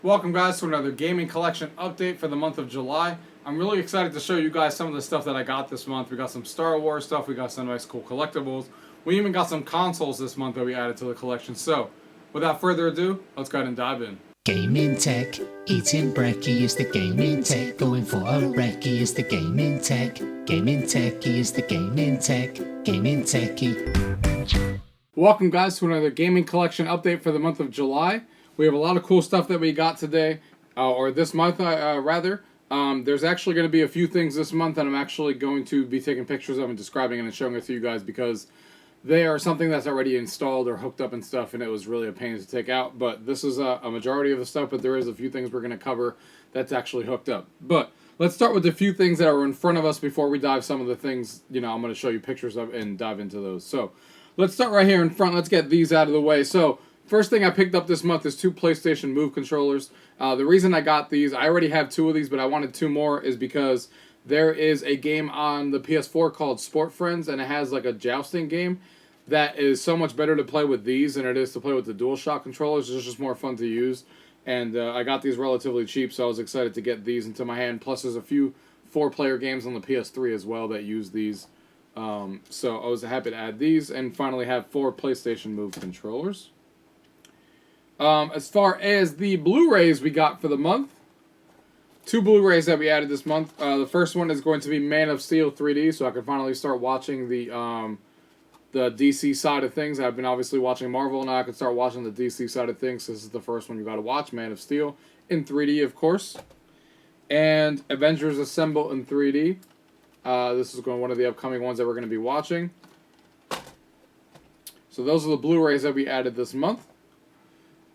Welcome guys to another gaming collection update for the month of July. I'm really excited to show you guys some of the stuff that I got this month. We got some Star Wars stuff, we got some nice cool collectibles. We even got some consoles this month that we added to the collection. So, without further ado, let's go ahead and dive in. Gaming tech, eating brekkie is the gaming tech. Going for a recce is the gaming tech. Gaming techie is the gaming tech. Gaming techie. Welcome guys to another gaming collection update for the month of July. We have a lot of cool stuff that we got today, or this month rather. There's actually going to be a few things this month that I'm actually going to be taking pictures of and describing and showing it to you guys because they are something that's already installed or hooked up and stuff, and it was really a pain to take out. But this is a majority of the stuff, but there is a few things we're going to cover that's actually hooked up. But let's start with the few things that are in front of us before we dive some of the things, I'm going to show you pictures of and dive into those. So let's start right here in front. Let's get these out of the way. So first thing I picked up this month is two PlayStation Move controllers. The reason I got these, I already have two of these, but I wanted two more, is because there is a game on the PS4 called Sport Friends, and it has like a jousting game that is so much better to play with these than it is to play with the DualShock controllers. It's just more fun to use, and I got these relatively cheap, so I was excited to get these into my hand. Plus, there's a few 4-player games on the PS3 as well that use these. So I was happy to add these, and finally have 4 PlayStation Move controllers. As far as the Blu-rays we got for the month, 2 Blu-rays that we added this month. The first one is going to be Man of Steel 3D, so I can finally start watching the DC side of things. I've been obviously watching Marvel, now I can start watching the DC side of things. This is the first one you got to watch, Man of Steel, in 3D, of course. And Avengers Assemble in 3D. This is one of the upcoming ones that we're going to be watching. So those are the Blu-rays that we added this month.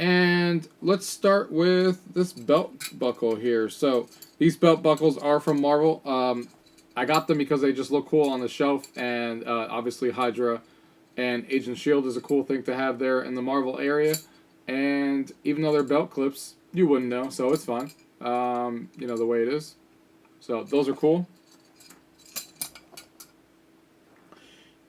And let's start with this belt buckle here. So these belt buckles are from Marvel. I got them because they just look cool on the shelf, and obviously Hydra and Agent Shield is a cool thing to have there in the Marvel area. And even though they're belt clips, you wouldn't know, so it's fine. The way it is. So those are cool.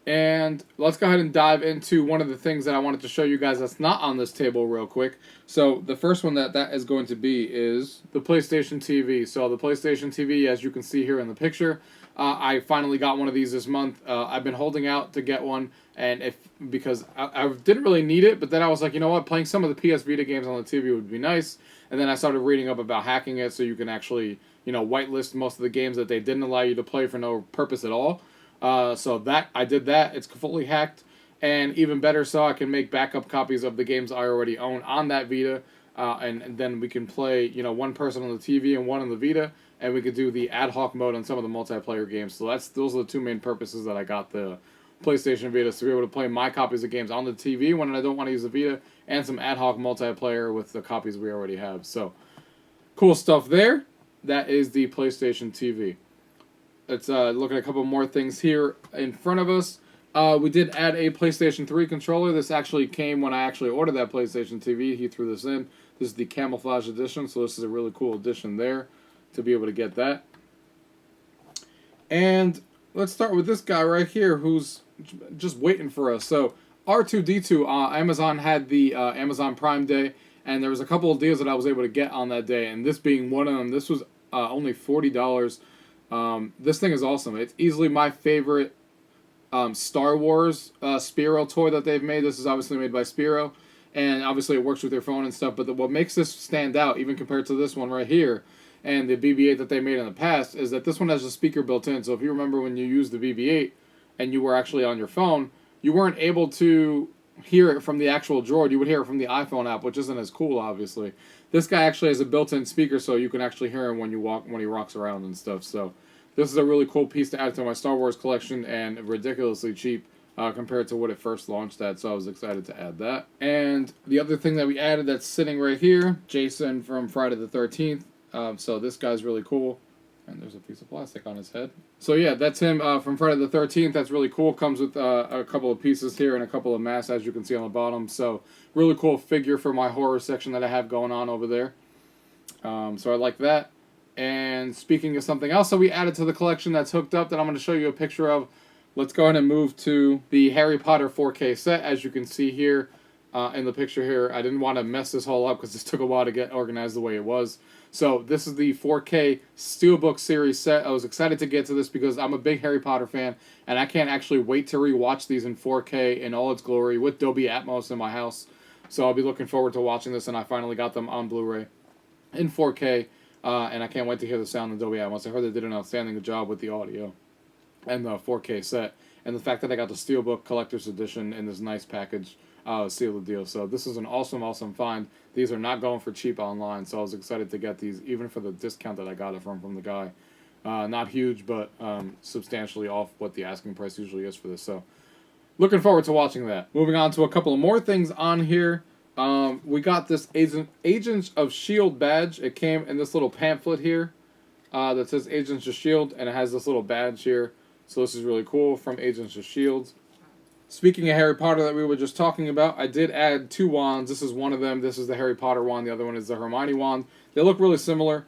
And let's go ahead and dive into one of the things that I wanted to show you guys that's not on this table real quick. So the first one that is going to be is the PlayStation TV. So the PlayStation TV, as you can see here in the picture, I finally got one of these this month. I've been holding out to get one, and because I didn't really need it, but then I was like, you know what, playing some of the PS Vita games on the TV would be nice. And then I started reading up about hacking it so you can actually, whitelist most of the games that they didn't allow you to play for no purpose at all. So I did that. It's fully hacked, and even better so, I can make backup copies of the games I already own on that Vita, and then we can play, one person on the TV and one on the Vita, and we could do the ad hoc mode on some of the multiplayer games. So those are the two main purposes that I got the PlayStation Vita, to be able to play my copies of games on the TV when I don't want to use the Vita, and some ad hoc multiplayer with the copies we already have. So, cool stuff there. That is the PlayStation TV. Let's look at a couple more things here in front of us. We did add a PlayStation 3 controller. This actually came when I actually ordered that PlayStation TV. He threw this in. This is the Camouflage Edition, so this is a really cool edition there to be able to get that. And let's start with this guy right here who's just waiting for us. So R2-D2, Amazon had the Amazon Prime Day, and there was a couple of deals that I was able to get on that day, and this being one of them. This was only $40. This thing is awesome. It's easily my favorite Star Wars Spiro toy that they've made. This is obviously made by Spiro, and obviously it works with your phone and stuff, but what makes this stand out, even compared to this one right here, and the BB-8 that they made in the past, is that this one has a speaker built in. So if you remember when you used the BB-8 and you were actually on your phone, you weren't able to hear it from the actual Droid. You would hear it from the iPhone app, which isn't as cool, obviously. This guy actually has a built-in speaker, so you can actually hear him when he walks around and stuff. So this is a really cool piece to add to my Star Wars collection, and ridiculously cheap compared to what it first launched at, so I was excited to add that. And the other thing that we added that's sitting right here, Jason from Friday the 13th. So this guy's really cool. And there's a piece of plastic on his head. So yeah, that's him from Friday the 13th. That's really cool. Comes with a couple of pieces here and a couple of masks, as you can see on the bottom. So really cool figure for my horror section that I have going on over there. So I like that. And speaking of something else that we added to the collection that's hooked up that I'm going to show you a picture of, let's go ahead and move to the Harry Potter 4K set. As you can see here, in the picture here. I didn't want to mess this whole up because this took a while to get organized the way it was. So this is the 4K Steelbook series set. I was excited to get to this because I'm a big Harry Potter fan, and I can't actually wait to rewatch these in 4K in all its glory with Dolby Atmos in my house. So I'll be looking forward to watching this, and I finally got them on Blu-ray in 4K, and I can't wait to hear the sound in Dolby Atmos. I heard they did an outstanding job with the audio and the 4K set, and the fact that I got the Steelbook Collector's Edition in this nice package seal the deal. So this is an awesome find. These are not going for cheap online, so I was excited to get these, even for the discount that I got it from the guy. Not huge, but substantially off what the asking price usually is for this. So looking forward to watching that. Moving on to a couple of more things on here. We got this Agents of S.H.I.E.L.D. badge. It came in this little pamphlet here that says Agents of S.H.I.E.L.D. and it has this little badge here. So this is really cool from Agents of S.H.I.E.L.D. Speaking of Harry Potter that we were just talking about, I did add 2 wands. This is one of them. This is the Harry Potter wand. The other one is the Hermione wand. They look really similar.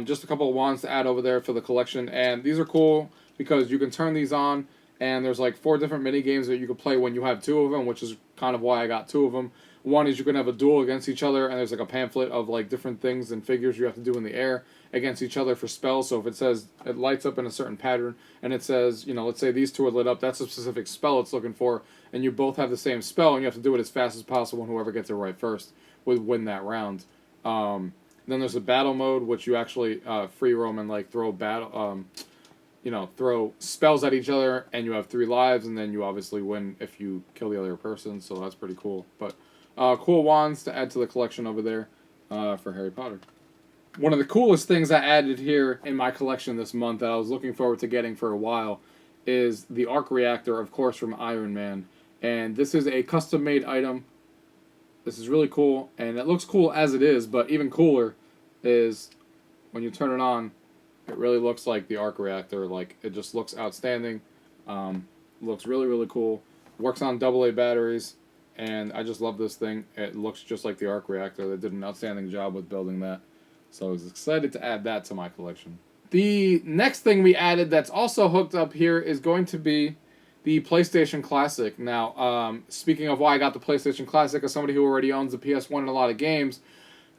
Just a couple of wands to add over there for the collection. And these are cool because you can turn these on, and there's like 4 different mini games that you can play when you have 2 of them, which is kind of why I got 2 of them. One is you can have a duel against each other, and there's like a pamphlet of like different things and figures you have to do in the air against each other for spells. So if it says it lights up in a certain pattern, and it says, you know, let's say these 2 are lit up, that's a specific spell it's looking for, and you both have the same spell, and you have to do it as fast as possible, and whoever gets it right first would win that round. Then there's a battle mode, which you actually free roam and like throw throw spells at each other, and you have 3 lives, and then you obviously win if you kill the other person. So that's pretty cool. But cool wands to add to the collection over there for Harry Potter. One of the coolest things I added here in my collection this month that I was looking forward to getting for a while is the arc reactor, of course, from Iron Man. And this is a custom-made item. This is really cool, and it looks cool as it is, but even cooler is when you turn it on, it really looks like the arc reactor. Like, it just looks outstanding. Looks really cool. Works on AA batteries, and I just love this thing. It looks just like the arc reactor. They did an outstanding job with building that. So I was excited to add that to my collection. The next thing we added that's also hooked up here is going to be the PlayStation Classic. Now, speaking of why I got the PlayStation Classic, as somebody who already owns the PS1 and a lot of games,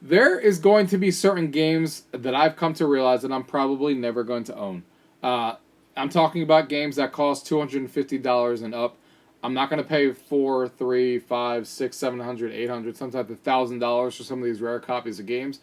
there is going to be certain games that I've come to realize that I'm probably never going to own. I'm talking about games that cost $250 and up. I'm not going to pay $400, $300, $500, $600, $700, $800, sometimes $1,000 for some of these rare copies of games.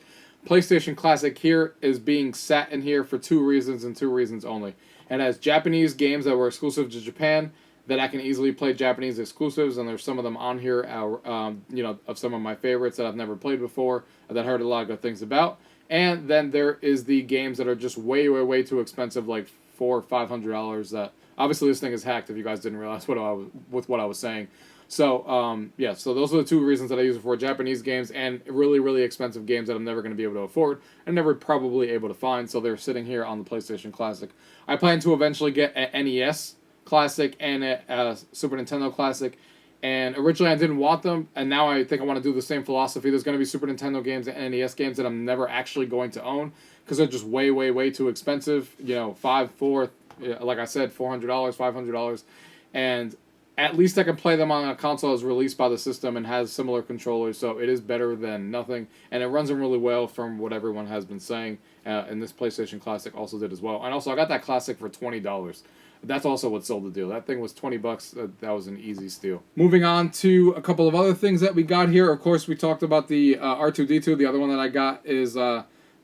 PlayStation Classic here is being sat in here for 2 reasons and 2 reasons only. It has Japanese games that were exclusive to Japan that I can easily play Japanese exclusives, and there's some of them on here, of some of my favorites that I've never played before that I heard a lot of good things about. And then there is the games that are just way too expensive, like $400 or $500. That obviously this thing is hacked. If you guys didn't realize what I was saying. So, so those are the 2 reasons that I use it for: Japanese games and really expensive games that I'm never going to be able to afford and never probably able to find. So they're sitting here on the PlayStation Classic. I plan to eventually get an NES Classic and a Super Nintendo Classic. And originally I didn't want them, and now I think I want to do the same philosophy. There's going to be Super Nintendo games and NES games that I'm never actually going to own because they're just way too expensive. You know, like I said, $400, $500, and at least I can play them on a console that's released by the system and has similar controllers, so it is better than nothing. And it runs them really well from what everyone has been saying, and this PlayStation Classic also did as well. And also, I got that Classic for $20. That's also what sold the deal. That thing was $20. That was an easy steal. Moving on to a couple of other things that we got here. Of course, we talked about the R2-D2. The other one that I got is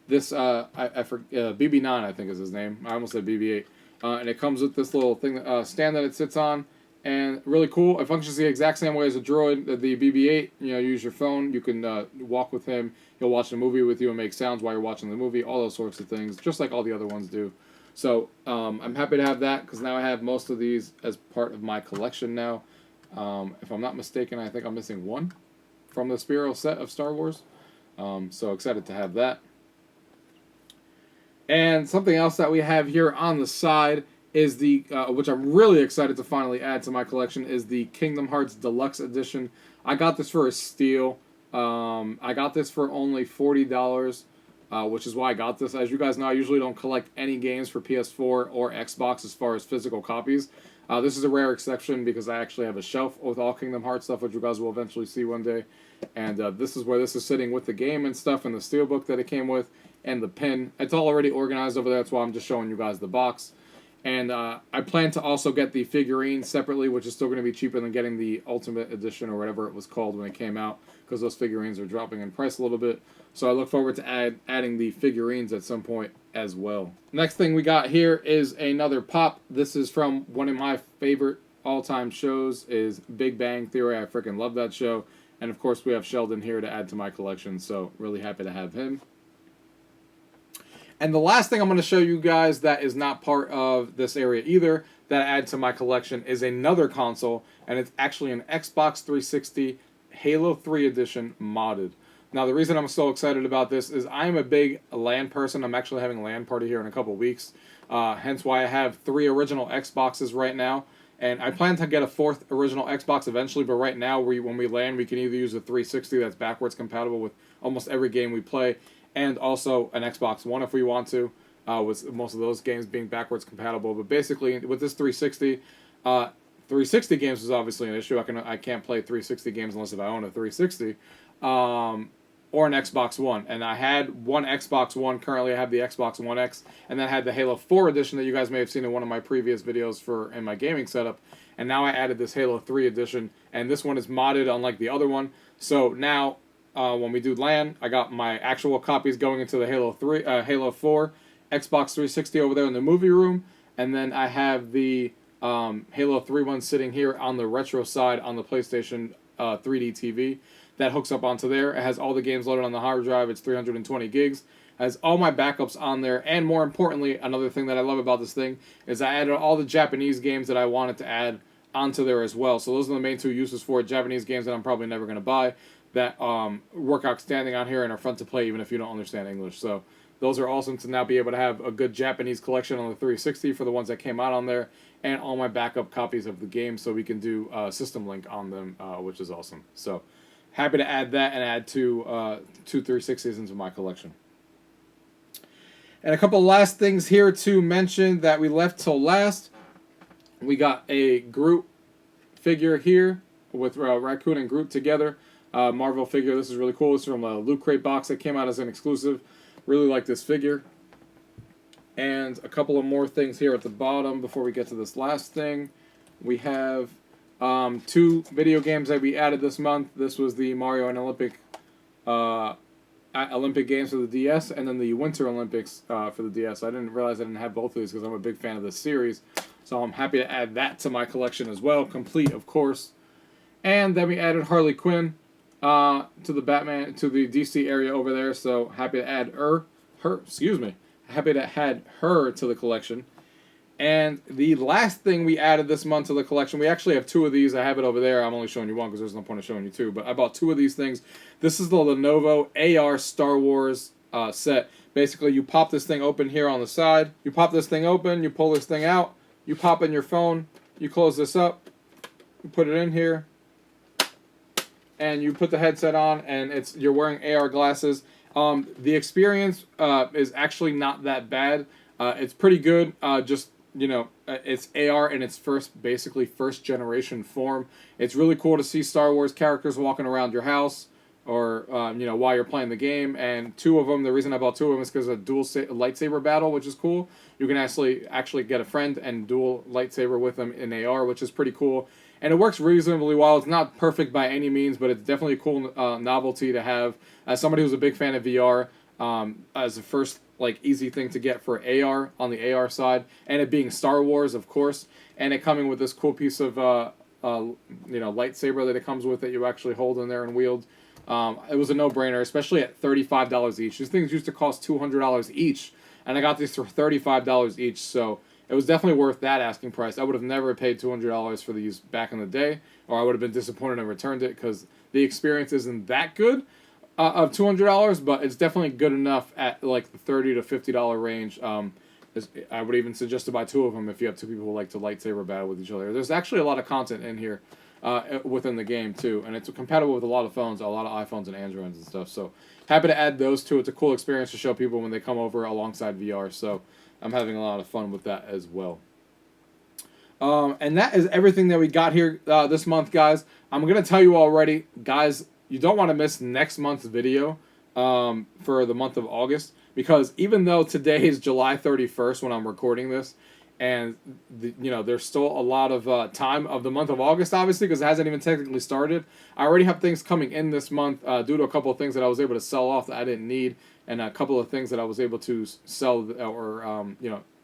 this, BB9, I think is his name. I almost said BB8. And it comes with this little thing, stand that it sits on. And really cool. It functions the exact same way as a droid. The BB-8, you use your phone. You can walk with him. He'll watch the movie with you and make sounds while you're watching the movie. All those sorts of things, just like all the other ones do. So I'm happy to have that because now I have most of these as part of my collection now. If I'm not mistaken, I think I'm missing one from the Spiro set of Star Wars. So excited to have that. And something else that we have here on the side is the, which I'm really excited to finally add to my collection, is the Kingdom Hearts Deluxe Edition. I got this for a steal. I got this for only $40, which is why I got this. As you guys know, I usually don't collect any games for PS4 or Xbox as far as physical copies. This is a rare exception because I actually have a shelf with all Kingdom Hearts stuff, which you guys will eventually see one day. And this is where this is sitting with the game and stuff, and the steelbook that it came with, and the pin. It's all already organized over there. That's why I'm just showing you guys the box. And I plan to also get the figurine separately, which is still going to be cheaper than getting the Ultimate Edition or whatever it was called when it came out, because those figurines are dropping in price a little bit. So I look forward to adding the figurines at some point as well. Next thing we got here is another pop. This is from one of my favorite all-time shows, is Big Bang Theory. I freaking love that show. And of course we have Sheldon here to add to my collection, so really happy to have him. And the last thing I'm going to show you guys that is not part of this area either, that I add to my collection, is another console, and it's actually an Xbox 360 Halo 3 edition modded. Now the reason I'm so excited about this is I'm a big LAN person. I'm actually having a LAN party here in a couple weeks, hence why I have 3 original Xboxes right now. And I plan to get a 4th original Xbox eventually, but right now when we LAN, we can either use a 360 that's backwards compatible with almost every game we play, and also an Xbox One if we want to, with most of those games being backwards compatible. But basically, with this 360, 360 games is obviously an issue. I can't play 360 games unless if I own a 360, or an Xbox One. And I had one Xbox One. Currently, I have the Xbox One X, and then I had the Halo 4 edition that you guys may have seen in one of my previous videos in my gaming setup. And now I added this Halo 3 edition, and this one is modded unlike the other one. So now, when we do LAN, I got my actual copies going into the Halo 4 Xbox 360 over there in the movie room, and then I have the Halo 3 one sitting here on the retro side on the PlayStation 3D TV that hooks up onto there. It has all the games loaded on the hard drive. It's 320 gigs. It has all my backups on there, and more importantly, another thing that I love about this thing is I added all the Japanese games that I wanted to add onto there as well. So those are the main 2 uses for it. Japanese games that I'm probably never going to buy, that work outstanding on here and are fun to play even if you don't understand English. So those are awesome to now be able to have a good Japanese collection on the 360 for the ones that came out on there, and all my backup copies of the game so we can do System Link on them, which is awesome. So happy to add that and add two 360s into my collection. And a couple of last things here to mention that we left till last. We got a Groot figure here with Raccoon and Groot together. Marvel figure. This is really cool. It's from a Loot Crate box that came out as an exclusive. Really like this figure. And a couple of more things here at the bottom before we get to this last thing. We have 2 video games that we added this month. This was the Mario and Olympic games for the DS, and then the Winter Olympics for the DS. I didn't realize I didn't have both of these because I'm a big fan of this series. So I'm happy to add that to my collection as well. Complete, of course. And then we added Harley Quinn to the DC area over there. So happy to add happy to add her to the collection. And the last thing we added this month to the collection, we actually have 2 of these. I have it over there. I'm only showing you one because there's no point in showing you 2. But I bought 2 of these things. This is the Lenovo AR Star Wars set. Basically, you pop this thing open here on the side. You pop this thing open. You pull this thing out. You pop in your phone. You close this up. You put it in here. And you put the headset on, and you're wearing AR glasses. The experience is actually not that bad. It's pretty good. It's AR in its first generation form. It's really cool to see Star Wars characters walking around your house, or while you're playing the game. And 2 of them. The reason I bought 2 of them is because of a dual lightsaber battle, which is cool. You can actually get a friend and dual lightsaber with them in AR, which is pretty cool. And it works reasonably well. It's not perfect by any means, but it's definitely a cool novelty to have. As somebody who's a big fan of VR, as the first easy thing to get for AR on the AR side, and it being Star Wars, of course, and it coming with this cool piece of lightsaber that it comes with that you actually hold in there and wield. It was a no-brainer, especially at $35 each. These things used to cost $200 each, and I got these for $35 each, so it was definitely worth that asking price. I would have never paid $200 for these back in the day, or I would have been disappointed and returned it because the experience isn't that good of $200, but it's definitely good enough at the $30 to $50 range. I would even suggest to buy 2 of them if you have 2 people who like to lightsaber battle with each other. There's actually a lot of content in here within the game too, and it's compatible with a lot of phones, a lot of iPhones and Androids and stuff. So happy to add those 2. It's a cool experience to show people when they come over alongside VR. So I'm having a lot of fun with that as well. And that is everything that we got here this month, guys. I'm going to tell you already, guys, you don't want to miss next month's video for the month of August. Because even though today is July 31st when I'm recording this, and there's still a lot of time of the month of August, obviously, because it hasn't even technically started. I already have things coming in this month due to a couple of things that I was able to sell off that I didn't need, and a couple of things that I was able to sell or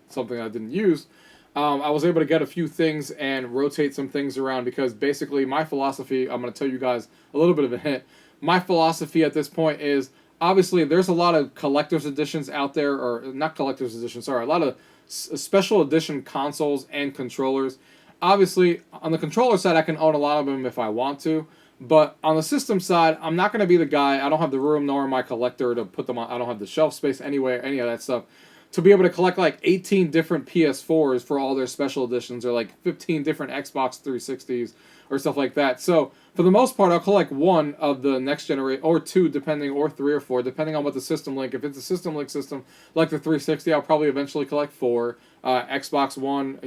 something I didn't use. I was able to get a few things and rotate some things around because basically my philosophy, I'm going to tell you guys a little bit of a hint. My philosophy at this point is, obviously, there's a lot of collector's editions out there, or not collector's editions, sorry, a lot of special edition consoles and controllers. Obviously, on the controller side, I can own a lot of them if I want to, but on the system side, I'm not going to be the guy, I don't have the room nor am I collector to put them on, I don't have the shelf space anywhere, any of that stuff, to be able to collect like 18 different PS4s for all their special editions, or like 15 different Xbox 360s, or stuff like that. So, for the most part, I'll collect one of the next generation, or two, depending, or three or four, depending on what the system link. If it's a system link system, like the 360, I'll probably eventually collect four. Xbox One, I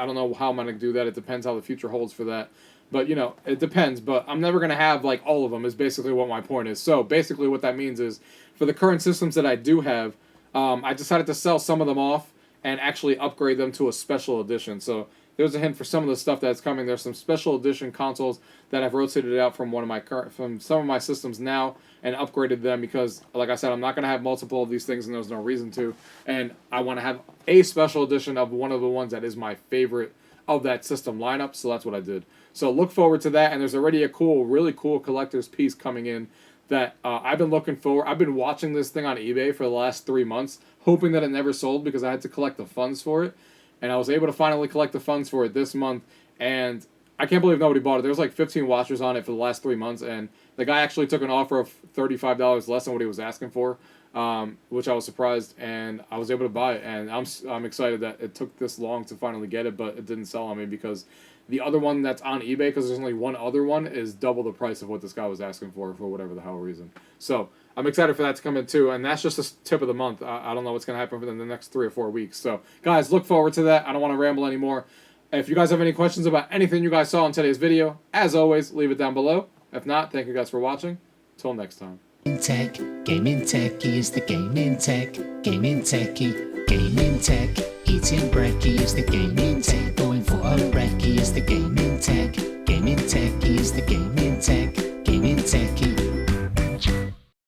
don't know how I'm going to do that. It depends how the future holds for that. But, it depends. But I'm never going to have, like, all of them, is basically what my point is. So, basically what that means is, for the current systems that I do have, I decided to sell some of them off and actually upgrade them to a special edition. So, there's a hint for some of the stuff that's coming. There's some special edition consoles that I've rotated out from from some of my systems now and upgraded them because, like I said, I'm not going to have multiple of these things and there's no reason to. And I want to have a special edition of one of the ones that is my favorite of that system lineup. So that's what I did. So look forward to that. And there's already a really cool collector's piece coming in that I've been looking for. I've been watching this thing on eBay for the last 3 months, hoping that it never sold because I had to collect the funds for it. And I was able to finally collect the funds for it this month. And I can't believe nobody bought it. There was like 15 watchers on it for the last 3 months. And the guy actually took an offer of $35 less than what he was asking for, which I was surprised. And I was able to buy it. And I'm excited that it took this long to finally get it. But it didn't sell on me because the other one that's on eBay, because there's only one other one, is double the price of what this guy was asking for whatever the hell reason. So I'm excited for that to come in too, and that's just the tip of the month. I don't know what's going to happen within the next 3 or 4 weeks. So, guys, look forward to that. I don't want to ramble anymore. If you guys have any questions about anything you guys saw in today's video, as always, leave it down below. If not, thank you guys for watching. Till next time. Tech, UrGamingTechie is the gaming tech, UrGamingTechie, gaming tech. Eating brekkie is the gaming tech, going for a recce is the gaming tech, UrGamingTechie is the gaming tech, UrGamingTechie.